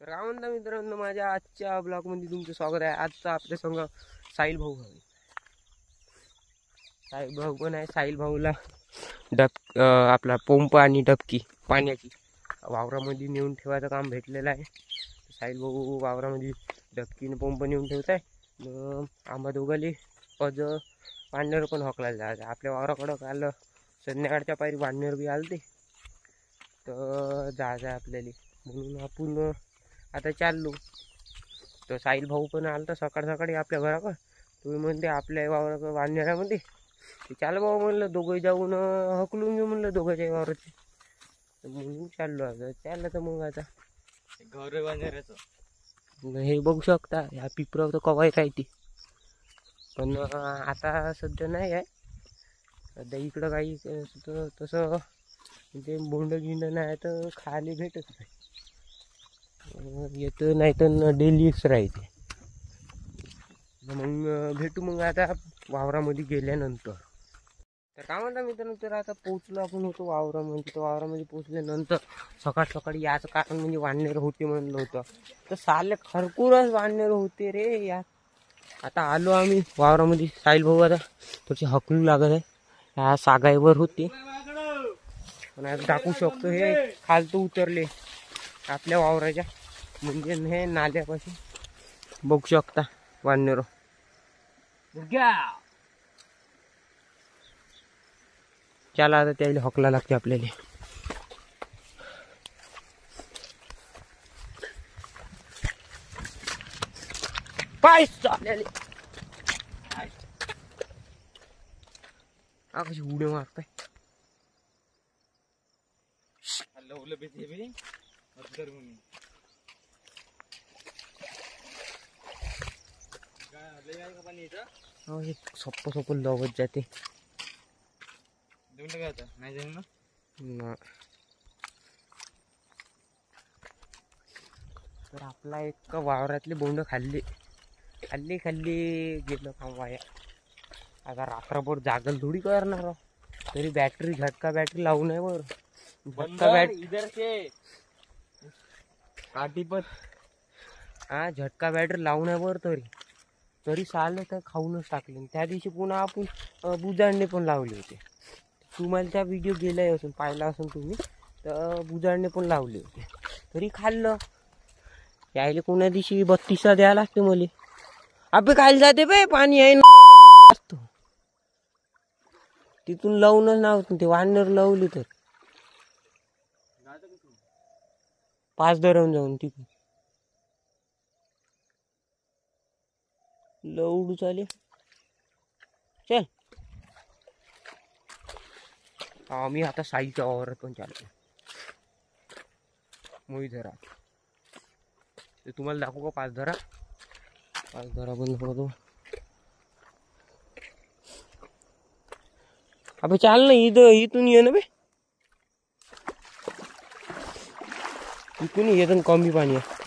तर काय म्हणता मित्रांनो, माझ्या आजच्या ब्लॉगमध्ये तुमचं स्वागत आहे. आजचा आपल्या संग साहिल भाऊ आहे. साहिल भाऊ पण आहे. साहिल भाऊला आपला पंप आणि डबकी पाण्याची वावरामध्ये नेऊन ठेवायचं काम भेटलेलं आहे. साहिल भाऊ वावरामध्ये डबकीने पंप नेऊन ठेवत आहे. आम्हा दोघाले अज वाढणेर पण हकलायला जायचं. आपल्या वावराकडं काल संध्याकाळच्या पायरी वाढणेर बी आलते, तर जायचं आहे आपल्याला. म्हणून आपण आता चाललो. तर साहिल भाऊ पण आला तर सकाळ सकाळी आपल्या घराकडं. तुम्ही म्हणते आपल्या वावराकडं वाढणाऱ्यामध्ये ते चाल भाऊ म्हणलं दोघं जाऊन हकलून घेऊ म्हणलं दोघांच्या वावराचे. म्हणून चाललो आता. चाललं तर मग आता घर वाढणाऱ्याचं हे बघू शकता. ह्या पिपराव तर कवाय राहते, पण आता सध्या नाही आहे. सध्या इकडं काही तसं म्हणजे बोंड गिंड नाही तर खायला भेटत नाही. येतं नाही तर डेलीच राहते. मग भेटू मग आता वावरामध्ये गेल्यानंतर. तर काय म्हणता मित्रांनो, तर आता पोचलो आपण होतो वावरामध्ये. तर वावरामध्ये पोचल्यानंतर सकाळ सकाळी याचं कारण म्हणजे वाढणेर होते म्हणलं होतं, तर साले खरपूरच वाढणेर होते रे यार. आता आलो आम्ही वावरामध्ये. साहिल भाऊ आता थोडीशी हकलू लागत आहे. ह्या सागाईवर होते पण आता टाकू शकतो. हे खालतो उतरले आपल्या वावराच्या, म्हणजे हे नाल्यापाशी बघू शकता वाढणेर. चला आता त्याला हकला लागते आपल्याला. पाय चालले कशी उड्या मारताय. लवलं बेते बी मदर म्हणून लय आहे का पाणी इथं. हे सोप्प लवत जाते. देऊन टाका आता, नाही जाईल ना. तर आपला एक वावरातले बोंड खाल्ले गेलं का वाया. आता रात्रभर जागल थोडी करणार. तरी बॅटरी झटका बॅटरी लावून आहे वर. इधर से आटीपत हा झटका बॅटरी लावून आहे वर. तरी साले तर खाऊनच टाकले. त्या दिवशी पुन्हा आपण बुजाडणे पण लावले होते. तुम्हाला त्या व्हिडिओ गेलाय असून पाहिला असून तुम्ही, तर बुजाडणे पण लावले होते तरी खाल्लं. यायला कोणा दिवशी 32 द्यायला लागते मला. अबे खायला जाते बे, पाणी आहे ना तिथून लावूनच नाव ते वाढणार लावली तर 5 धरून जाऊन तिथून लवडू चालेल. चल आम्ही आता साईच्या वावरात पण चालतो. मोही धरा ते तुम्हाला दाखवू का. 5 धरा बंद करतो. अबे चाल ना, इथून ये ना बे. इथून येतं कमी पाणी आहे.